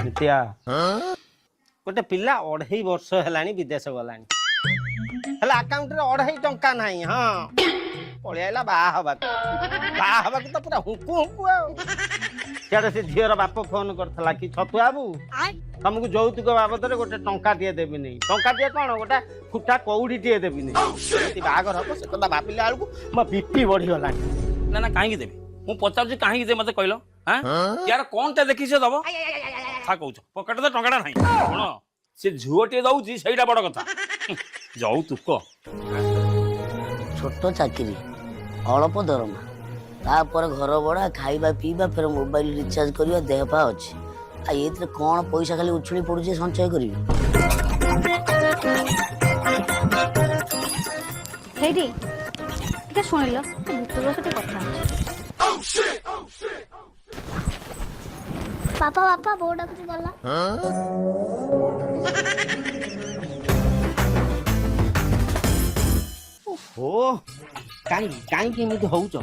नित्या गोटे पिला 2.5 वर्ष है विदेश गलानी अकाउंट रे 2.5 टंका नहीं। हाँ पलिया बाहा तो पूरा हुकु हुकु सियाड़े से झीर बाप फोन करता कि छतु बाबू तुमको यौतुक बाबद गोटे टंका टे देवी नहीं। टंका टे कौन गोटे फुटा कौड़ी टे देवी नहीं। बाहागर हम से कदा भाविला बेलू मो बीपी बढ़ीगला। ना ना कहीं देवी मु पचार कहीं दे मत कहल यार कौन टे देखी से दब था कह पकेट तो टंका नहीं कौन से झुओटे दौची सहीटा बड़ कथा यौतुक छोट चाकरी अल्प दरमा तापर घर भड़ा खाइबा पीवा फिर मोबाइल रिचार्ज करवा देह पा अच्छे आ ये कौन पैसा खाली उछुली पड़ुचे संचय करी शुणिल भूत कथा पापा पापा बोर्ड अप गला हो कहीं केमिति होउछ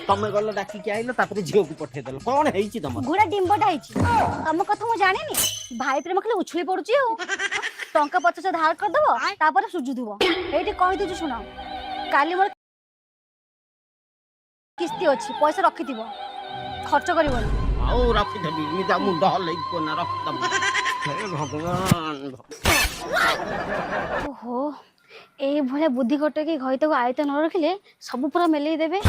तमे गल डाकी के आइलो तापर झियो को पठे देलो कोन हेइची तम गुडा डिम्बटा हेइची तम कथा मु जानिनी भाई प्रेम खाली उछली पडुची हो टंका 50 धार कर दबो तापर सुजु दिबो एठी कहि दिछु सुना काली मोर किस्ती अछि पैसा रखि दिबो खर्च करिवो आउ रखि देबी निदा मुंड हलै को ना रख दम हे भगवान ओहो ए भले बुद्धि कटे कि घई तक आयत न रखिले सब पूरा मेले देबे।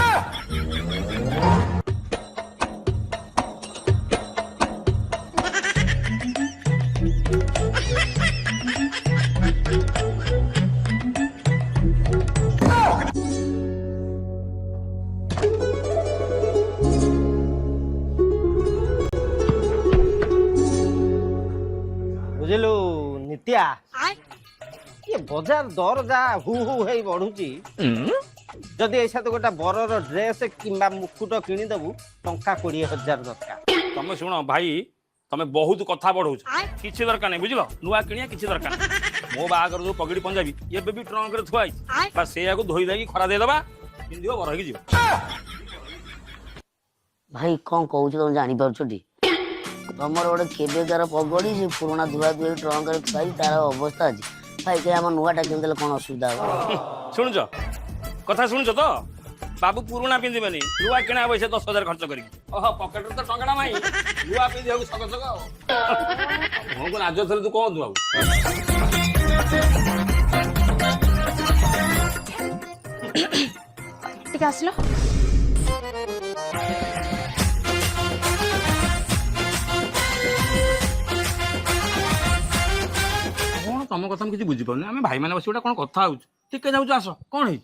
बुझिलु नित्या ये बाजार दर जा हु हु हे बढ़ुची जदि ऐसा तो गोटा बरर ड्रेस किंबा मुकुट किनी देबू टंका 20,000 दरकार। तमे सुनो भाई तमे बहुत कथा बढ़ौछ किछि दरकार नहीं बुझलो नुआ किनिया किछि दरकार मो बागर जो पगड़ी पंजाबी ये बेबी ट्रंक रे थुआई बस से याको धोई देगी खरा दे दबा पिंदियो बर होगी जीव भाई कौन कहू तुम जानी पारछटी तमर गोटे केबेकार पगड़ी से पुराना धुआ धुआ ट्रंक रे थुआई तार अवस्था अछि भाई के हम नुआटा किनदेले कोन असुविधा हो सुनछ कथा सुनछ तो बाबू पुराना पिंदिबनी नुआ किना पैसा 10,000 खर्च करी ओह पॉकेट रे तो टंगड़ा माई नुआ पिंदियो सक सक हो को आज थरे तू कोन बाबू ठीक आसलो तम कथा किसी बुझी पाउनी आमे भाई माने बसी गोटा कोन कथा होउछ ठीक के जाउछ आस कोन हे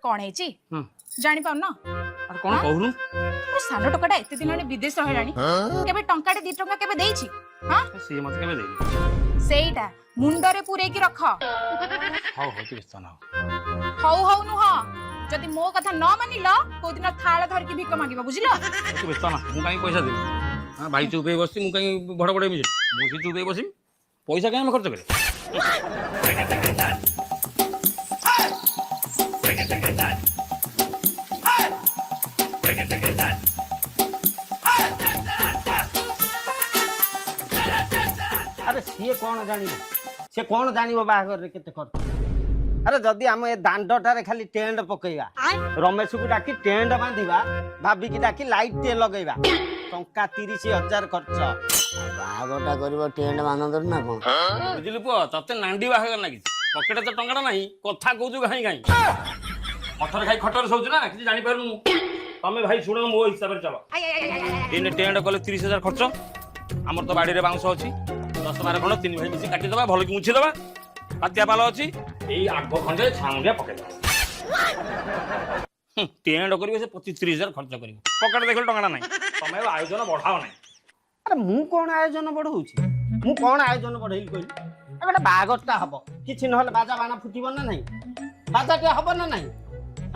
कोन हेची जानि पाउ न अरे कोन कहूनु ओ सानो टकाटा एते दिन विदेश रहलानी केबे टंकाटे 2 टंका केबे देइछि हां से मत केबे देई सेइटा मुंडरे पुरे की रख हाउ हो व्यस्त ना हौ हौ नु हां जदी मो कथा न मानिलो को दिन थाळ धर की भिक मागिबा बुझिलो तू व्यस्त ना मु काई पैसा दे हां भाई चुपे बसी मु काई बड़ बड़ मिजे मु सी चुपे बसी पैसा काई हम खर्च करे अरे सी कौन जान सी कौन जान बाहागर रे केते खर्च अरे जदि आम ए दांडटारे खाली टेंट पकेइबा रमेश को डाकी टेंट बांधिबा भाभी की डाकी लाइट टे लगेइबा टंका 30,000 खर्च बागटा करबो टेंट बांधर ना कोन बुझिलु पुआ तते नांडी बाहागर लागी पकेट तो टंकाटा नाही कथा कहू गाई गाई खटर खाई खटर सोचु ना किछि जानि पारनु तमे भाई सुनो मो हिसाब रे चलो इन टेंट कले 30,000 खर्च हमर तो बाड़ी रे बाउंस अछि 10-12 खंड 3 भाई मिसी काटी दबा भल की मुछि दबा पातिया पाल अछि एई आग खंडे छामुंडिया पके दबा टेंट करिवे से 25-30,000 खर्च करिवे पकेट देखल टंगाटा नाही तमे आयोजन बढ़ाओ नाही अरे मु कौन आयोजन बढ़ौछि मु कौन आयोजन बढ़ेइल कहि गोटे बाहागरटा हबो किछि नहले बाजा बाना फुटिबो ना नाही बाजाटे हबो ना नाही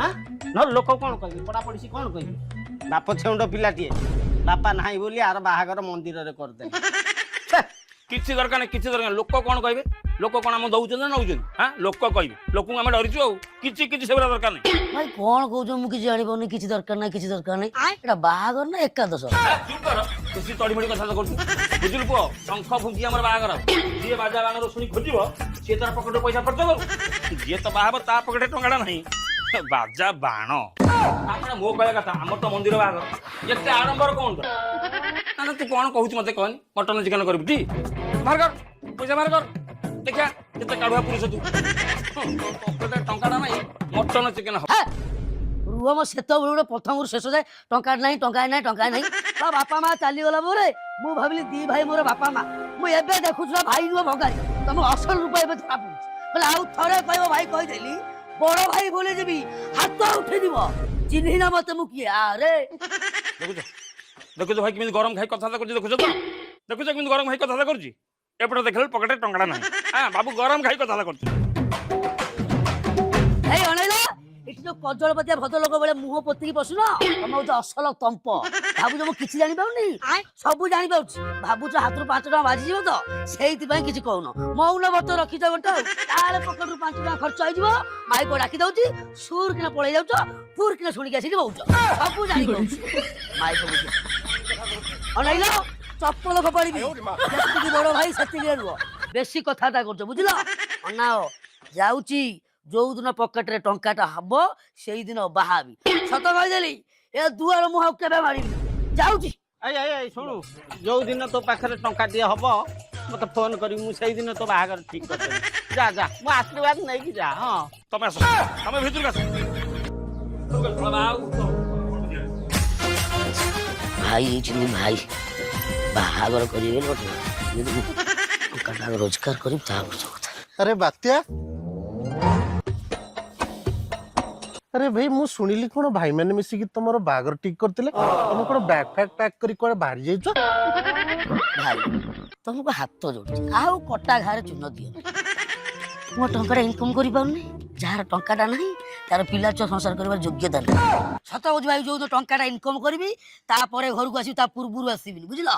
हां न लोक कौन कहबे पड़ा पड़िसी कौन कहबे बाप छेउंड पिलाटिए बापा नाही बोली आर बाहागर मंदिर रे कर दे किछि दरकार नाही किछि दरकार लोक कोन कहबे लोक कौन आम दौଛନ୍ତି ना नौଛନ୍ତି हाँ लोक कहबे लोक आम डरिଛୁ ଆଉ କିଛି ସେଗୁରା ଦରକାର ନାହିଁ ଭାଇ କଣ କହୁଛ ମୁଁ କିଛି ଜାଣିପାରୁନି କିଛି ଦରକାର ନାହିଁ କିଛି ଦରକାର ନାହିଁ ଏଟା ବାହାଘର ନା ଏକାଦଶ ଚୁପ୍ କର ବେଶୀ ତଡ଼ିମଡ଼ି କଥା କରୁଛୁ ବୁଝିଲୁ ପୁଅ ଶଙ୍ଖ ଫୁଙ୍କି ଆମର ବାହାଘର ଯିଏ ବାଜା ବାଣର ଶୁଣି ଖୋଜିବ ସିଏ ତାର ପକେଟରେ ପଇସା ଖର୍ଚ୍ଚ କରୁ ଯିଏ ତ ବାହା ହବ ତା ପକେଟରେ ଟଙ୍କାଟା ନାହିଁ ବାଜା ବାଣ ତାପରେ ମୋ କହିବା କଥା ଆମର ତ ମନ୍ଦିର ବାହାଘର ଏତେ ଆଡମ୍ବର କଣ ନା ତୁ କଣ କହୁଛୁ ମତେ କହନି ମଟନ ଚିକେନ କରିବୁ ଟି ବାହାର କର ପଇସା ବାହାର କର ଦେଖିଆ କେତେ କାଢୁଆ ପୁରୁଷ ତୁ ପକେଟରେ ଟଙ୍କାଟା ନାହିଁ ମଟନ ଚିକେନ ହବ ରୁହ ମୋ ସେତେବେଳେ ପ୍ରଥମରୁ ଶେଷ ଯାଏ ଟଙ୍କା ନାହିଁ ଟଙ୍କା ନାହିଁ ଟଙ୍କା ନାହିଁ ତା ବାପା ମା ଚାଲିଗଲା ପରେ ମୁଁ ଭାବିଲି ଦି ଭାଇ ମୋର ବାପା ମା ମୁଁ ଏବେ ଦେଖୁଛୁ ନା ଭାଇ ନୁହଁ ଭଗାରୀ ତମ ଅସଲ ରୂପ ଏବେ ଧରା ପଡୁଛି କହିଲେ ଆଉ ଥରେ କହିବ ଭାଇ କହିଦେଲି ବଡ ଭାଇ ବୋଲି ଯିବି ହାତ ଉଠେଇଯିବ ଚିହ୍ନି ନା ମତେ ମୁଁ କିଏ ଆରେ ଦେଖୁଛ ଭାଇ କେମିତି ଗରମ ଖାଇ କଥାବାର୍ତ୍ତା କରୁଛି ଦେଖୁଛ ତ ଦେଖୁଛ କେମିତି ଗରମ ଖାଇ କଥାବାର୍ତ୍ତା କରୁଛି ଏପଟେ ଦେଖିଲେ ପକେଟରେ ଟଙ୍କାଟା ନାହିଁ ହଁ ବାବୁ ଗରମ ଖାଇ କଥାବାର୍ତ୍ତା କରୁଛି ହେଇ ଅଣେଇଲା ଏଠି ଯୋଉ କଜଳପତିଆ ଭଦ୍ରଲୋକ ବେଳେ ମୁହଁ ପୋତିକି ବସୁନ ତମେ ହଉଛି ଅସଲ ତମ୍ପ ଭାବୁଛ ମୁଁ କିଛି ଜାଣିପାରୁନି ସବୁ ଜାଣିପାରୁଛି ଭାବୁଛ ହାତରୁ 5 ଟଙ୍କା ବାଜିଯିବ ତ ସେଇଥିପାଇଁ କିଛି କହୁନ ମୌନ ବ୍ରତ ରଖିଛ ଗୋଟେ ତାହେଲେ ପକେଟରୁ 5 ଟଙ୍କା ଖର୍ଚ୍ଚ ହେଇଯିବ ମାଇକ ଡାକି ଦଉଛି ସୁର କିନା ପଳେଇ ଯାଉଛ ଫୁର କିନା ଶୁଣିକି ଆସିକି ବଉଛ ସବୁ ଜାଣିପାରୁଛି ମାଇକ ବୁଝ ଅଣେଇଲା ଚପଲ ଖୋପାଡ଼ିବି ଯେତିକି ବଡ ଭାଇ ସେତିକି ରୁହ ବେଶୀ କଥାବାର୍ତ୍ତା କରୁଛ ବୁଝିଲ ଅନାଅ ଯାଉଛି ଯୋଉ ଦିନ ପକେଟରେ ଟଙ୍କାଟା ହବ ସେଇଦିନ ବାହାବି ସତ କହିଦେଲି ଏ ଦୁଆର ମୁହଁ କେବେ ମାରିବି ଯାଉଛି ଏଇ ଶୁଣୁ ଯୋଉ ଦିନ ତୋ ପାଖରେ ଟଙ୍କାଟିଏ ହବ ମତେ ଫୋନ କରିବି ମୁଁ ସେଇଦିନ ତୋ ବାହାଘର ଠିକ କରିଦେବି ଯା ଯା ମୁଁ ଆଶୀର୍ବାଦ ନେଇକି ଯା ହଁ ତମେ ଆସ ତମେ ଭିତରକୁ ଆସ ଭାଇ ହେଇଛନ୍ତି ଭାଇ ବାହାଘର କରିବେ ଗୋଟେ ଟଙ୍କାଟା ରୋଜଗାର କରିବି ତା ବର୍ଷ କଥା अरे बात्या अरे भाई मु सुनिली कोन भाई माने मिसी कि तमरो बागर ठीक करतिले तुम कोन बैग पैक करी कोन बाहर जाइछो भाई तुमको हाथ जोड़ुଛି ଆଉ କଟା ଘାରେ ଚୁନ ଦିଅ ମୋ ଟଙ୍କାଟା ଇନକମ୍ କରି ପାରୁନି ଯାହାର ଟଙ୍କାଟା ନାହିଁ ତାର ପିଲା ଛୁଆ ସଂସାର କରିବାର ଯୋଗ୍ୟତା ନାହିଁ ସତ କହୁଛି ଭାଇ ଯୋଉ ଟଙ୍କାଟା ଇନକମ୍ କରିବି ତାପରେ ଘରକୁ ଆସିବି ତା ପୂର୍ବରୁ ଆସିବିନି ବୁଝିଲ